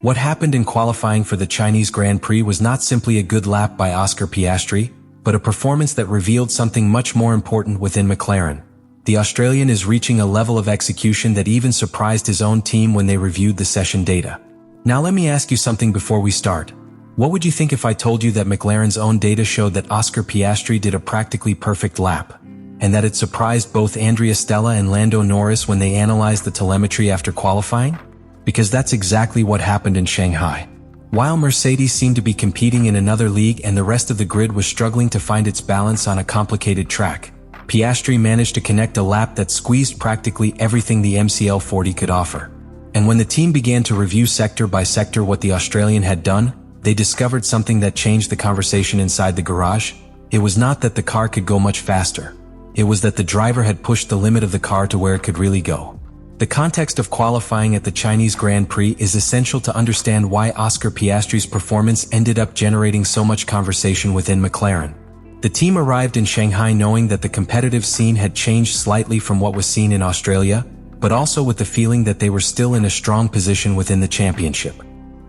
What happened in qualifying for the Chinese Grand Prix was not simply a good lap by Oscar Piastri, but a performance that revealed something much more important within McLaren. The Australian is reaching a level of execution that even surprised his own team when they reviewed the session data. Now let me ask you something before we start. What would you think if I told you that McLaren's own data showed that Oscar Piastri did a practically perfect lap, and that it surprised both Andrea Stella and Lando Norris when they analyzed the telemetry after qualifying? Because that's exactly what happened in Shanghai. While Mercedes seemed to be competing in another league and the rest of the grid was struggling to find its balance on a complicated track, Piastri managed to connect a lap that squeezed practically everything the MCL 40 could offer. And when the team began to review sector by sector what the Australian had done, they discovered something that changed the conversation inside the garage. It was not that the car could go much faster. It was that the driver had pushed the limit of the car to where it could really go. The context of qualifying at the Chinese Grand Prix is essential to understand why Oscar Piastri's performance ended up generating so much conversation within McLaren. The team arrived in Shanghai knowing that the competitive scene had changed slightly from what was seen in Australia, but also with the feeling that they were still in a strong position within the championship.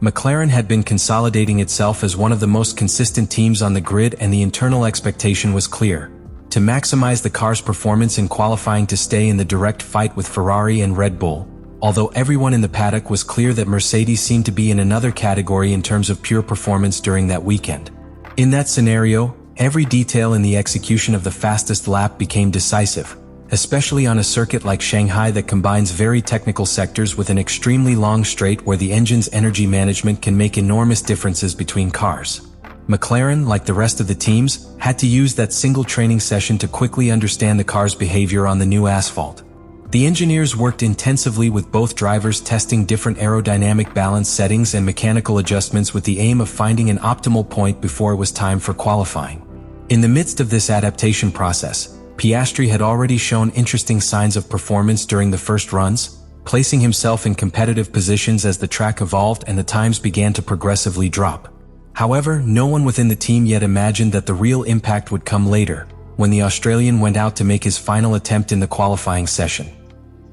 McLaren had been consolidating itself as one of the most consistent teams on the grid, and the internal expectation was clear: to maximize the car's performance in qualifying to stay in the direct fight with Ferrari and Red Bull, although everyone in the paddock was clear that Mercedes seemed to be in another category in terms of pure performance during that weekend. In that scenario, every detail in the execution of the fastest lap became decisive, especially on a circuit like Shanghai that combines very technical sectors with an extremely long straight where the engine's energy management can make enormous differences between cars. McLaren, like the rest of the teams, had to use that single training session to quickly understand the car's behavior on the new asphalt. The engineers worked intensively with both drivers, testing different aerodynamic balance settings and mechanical adjustments with the aim of finding an optimal point before it was time for qualifying. In the midst of this adaptation process, Piastri had already shown interesting signs of performance during the first runs, placing himself in competitive positions as the track evolved and the times began to progressively drop. However, no one within the team yet imagined that the real impact would come later, when the Australian went out to make his final attempt in the qualifying session.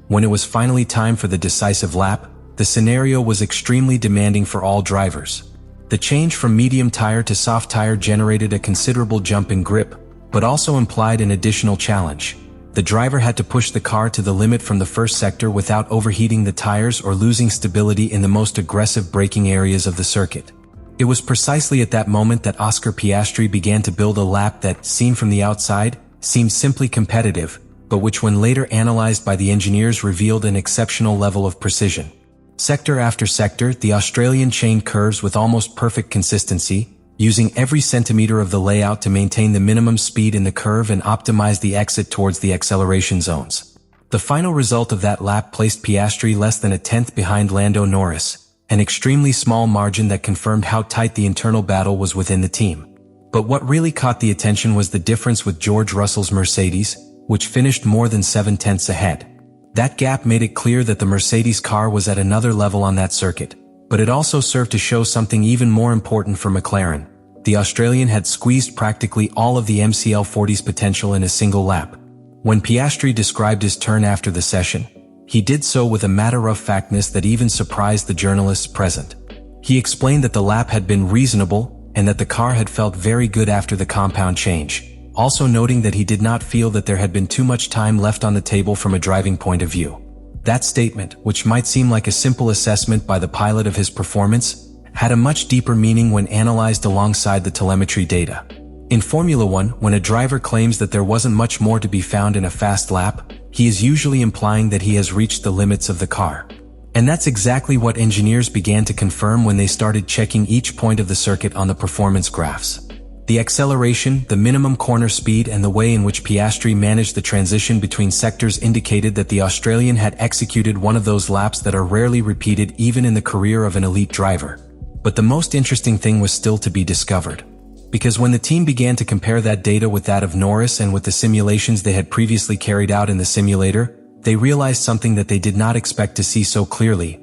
When it was finally time for the decisive lap, the scenario was extremely demanding for all drivers. The change from medium tire to soft tire generated a considerable jump in grip, but also implied an additional challenge. The driver had to push the car to the limit from the first sector without overheating the tires or losing stability in the most aggressive braking areas of the circuit. It was precisely at that moment that Oscar Piastri began to build a lap that, seen from the outside, seemed simply competitive, but which when later analyzed by the engineers revealed an exceptional level of precision. Sector after sector, the Australian chained curves with almost perfect consistency, using every centimeter of the layout to maintain the minimum speed in the curve and optimize the exit towards the acceleration zones. The final result of that lap placed Piastri less than a tenth behind Lando Norris, an extremely small margin that confirmed how tight the internal battle was within the team. But what really caught the attention was the difference with George Russell's Mercedes, which finished more than 7/10 ahead. That gap made it clear that the Mercedes car was at another level on that circuit, but it also served to show something even more important for McLaren. The Australian had squeezed practically all of the MCL 40's potential in a single lap. When Piastri described his turn after the session, he did so with a matter-of-factness that even surprised the journalists present. He explained that the lap had been reasonable, and that the car had felt very good after the compound change, also noting that he did not feel that there had been too much time left on the table from a driving point of view. That statement, which might seem like a simple assessment by the pilot of his performance, had a much deeper meaning when analyzed alongside the telemetry data. In Formula One, when a driver claims that there wasn't much more to be found in a fast lap, he is usually implying that he has reached the limits of the car. And that's exactly what engineers began to confirm when they started checking each point of the circuit on the performance graphs. The acceleration, the minimum corner speed, and the way in which Piastri managed the transition between sectors indicated that the Australian had executed one of those laps that are rarely repeated even in the career of an elite driver. But the most interesting thing was still to be discovered. Because when the team began to compare that data with that of Norris and with the simulations they had previously carried out in the simulator, they realized something that they did not expect to see so clearly.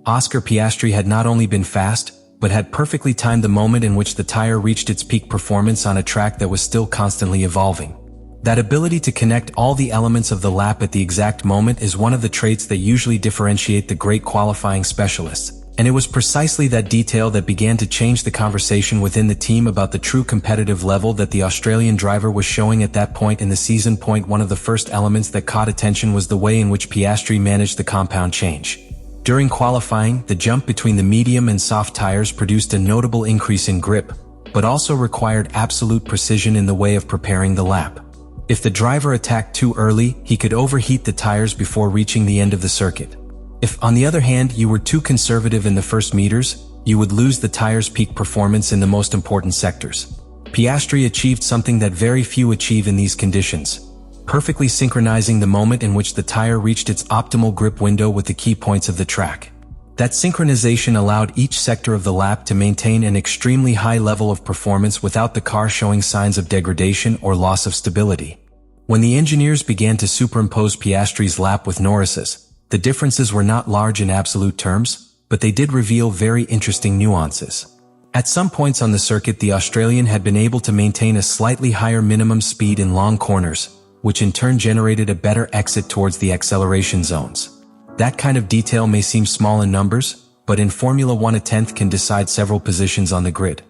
Oscar Piastri had not only been fast, but had perfectly timed the moment in which the tire reached its peak performance on a track that was still constantly evolving. That ability to connect all the elements of the lap at the exact moment is one of the traits that usually differentiate the great qualifying specialists, And it was precisely that detail that began to change the conversation within the team about the true competitive level that the Australian driver was showing at that point in the season. One of the first elements that caught attention was the way in which Piastri managed the compound change. During qualifying, the jump between the medium and soft tires produced a notable increase in grip, but also required absolute precision in the way of preparing the lap. If the driver attacked too early, he could overheat the tires before reaching the end of the circuit. If, on the other hand, you were too conservative in the first meters, you would lose the tire's peak performance in the most important sectors. Piastri achieved something that very few achieve in these conditions, perfectly synchronizing the moment in which the tire reached its optimal grip window with the key points of the track. That synchronization allowed each sector of the lap to maintain an extremely high level of performance without the car showing signs of degradation or loss of stability. When the engineers began to superimpose Piastri's lap with Norris's, the differences were not large in absolute terms, but they did reveal very interesting nuances. At some points on the circuit, the Australian had been able to maintain a slightly higher minimum speed in long corners, which in turn generated a better exit towards the acceleration zones. That kind of detail may seem small in numbers, but in Formula 1 a tenth can decide several positions on the grid.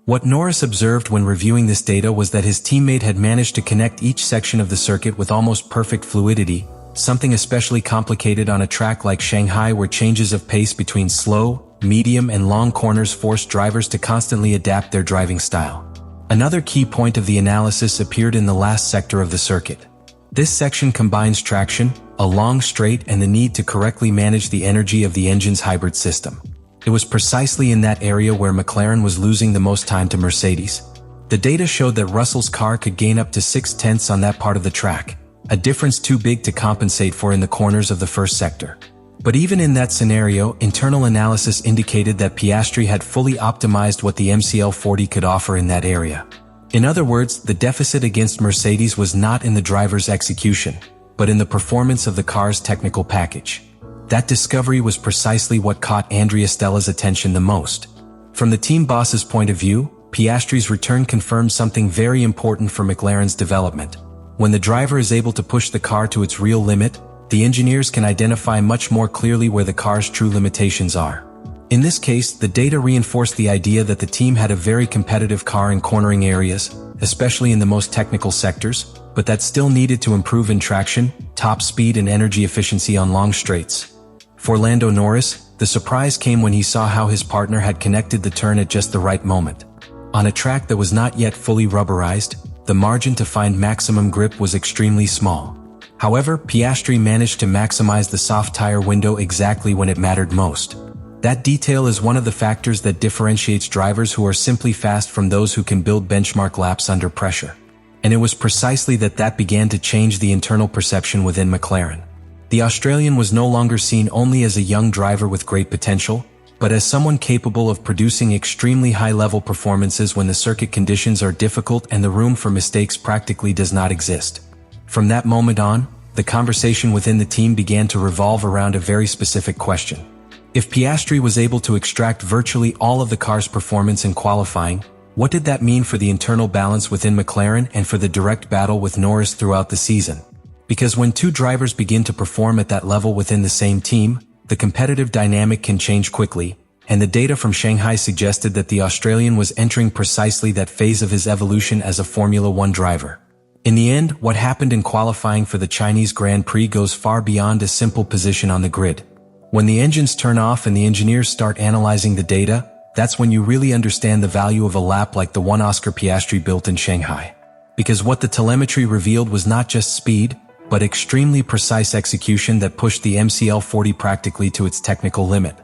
What Norris observed when reviewing this data was that his teammate had managed to connect each section of the circuit with almost perfect fluidity, something especially complicated on a track like Shanghai where changes of pace between slow, medium and long corners forced drivers to constantly adapt their driving style. Another key point of the analysis appeared in the last sector of the circuit. This section combines traction, a long straight and the need to correctly manage the energy of the engine's hybrid system. It was precisely in that area where McLaren was losing the most time to Mercedes. The data showed that Russell's car could gain up to 6/10 on that part of the track, a difference too big to compensate for in the corners of the first sector. But even in that scenario, internal analysis indicated that Piastri had fully optimized what the MCL40 could offer in that area. In other words, the deficit against Mercedes was not in the driver's execution, but in the performance of the car's technical package. That discovery was precisely what caught Andrea Stella's attention the most. From the team boss's point of view, Piastri's return confirmed something very important for McLaren's development. When the driver is able to push the car to its real limit, the engineers can identify much more clearly where the car's true limitations are. In this case, the data reinforced the idea that the team had a very competitive car in cornering areas, especially in the most technical sectors, but that still needed to improve in traction, top speed and energy efficiency on long straights. For Lando Norris, the surprise came when he saw how his partner had connected the turn at just the right moment. On a track that was not yet fully rubberized, the margin to find maximum grip was extremely small. However, Piastri managed to maximize the soft tire window exactly when it mattered most. That detail is one of the factors that differentiates drivers who are simply fast from those who can build benchmark laps under pressure. And it was precisely that began to change the internal perception within McLaren. The Australian was no longer seen only as a young driver with great potential, but as someone capable of producing extremely high-level performances when the circuit conditions are difficult and the room for mistakes practically does not exist. From that moment on, the conversation within the team began to revolve around a very specific question. If Piastri was able to extract virtually all of the car's performance in qualifying, what did that mean for the internal balance within McLaren and for the direct battle with Norris throughout the season? Because when two drivers begin to perform at that level within the same team, the competitive dynamic can change quickly, and the data from Shanghai suggested that the Australian was entering precisely that phase of his evolution as a Formula 1 driver. In the end, what happened in qualifying for the Chinese Grand Prix goes far beyond a simple position on the grid. When the engines turn off and the engineers start analyzing the data, that's when you really understand the value of a lap like the one Oscar Piastri built in Shanghai. Because what the telemetry revealed was not just speed, but extremely precise execution that pushed the MCL40 practically to its technical limit.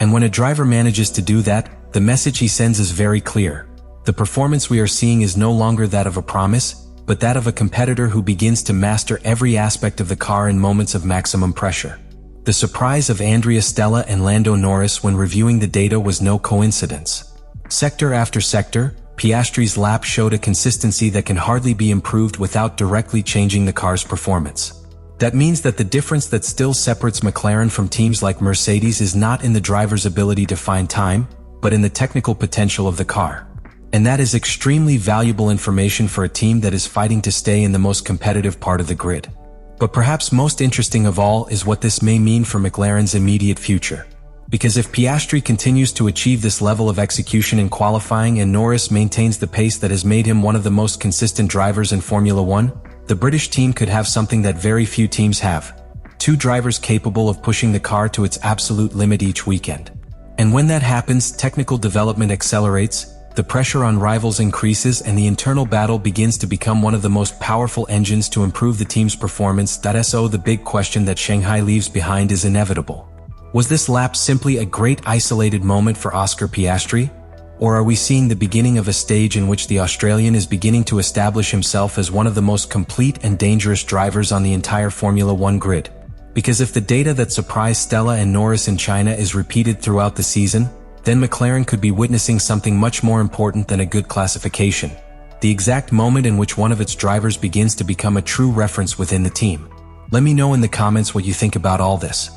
And when a driver manages to do that, the message he sends is very clear. The performance we are seeing is no longer that of a promise, but that of a competitor who begins to master every aspect of the car in moments of maximum pressure. The surprise of Andrea Stella and Lando Norris when reviewing the data was no coincidence. Sector after sector, Piastri's lap showed a consistency that can hardly be improved without directly changing the car's performance. That means that the difference that still separates McLaren from teams like Mercedes is not in the driver's ability to find time, but in the technical potential of the car. And that is extremely valuable information for a team that is fighting to stay in the most competitive part of the grid. But perhaps most interesting of all is what this may mean for McLaren's immediate future. Because if Piastri continues to achieve this level of execution in qualifying and Norris maintains the pace that has made him one of the most consistent drivers in Formula One, the British team could have something that very few teams have. Two drivers capable of pushing the car to its absolute limit each weekend. And when that happens, technical development accelerates, the pressure on rivals increases, and the internal battle begins to become one of the most powerful engines to improve the team's performance. So the big question that Shanghai leaves behind is inevitable. Was this lap simply a great isolated moment for Oscar Piastri? Or are we seeing the beginning of a stage in which the Australian is beginning to establish himself as one of the most complete and dangerous drivers on the entire Formula One grid? Because if the data that surprised Stella and Norris in China is repeated throughout the season, then McLaren could be witnessing something much more important than a good classification. The exact moment in which one of its drivers begins to become a true reference within the team. Let me know in the comments what you think about all this.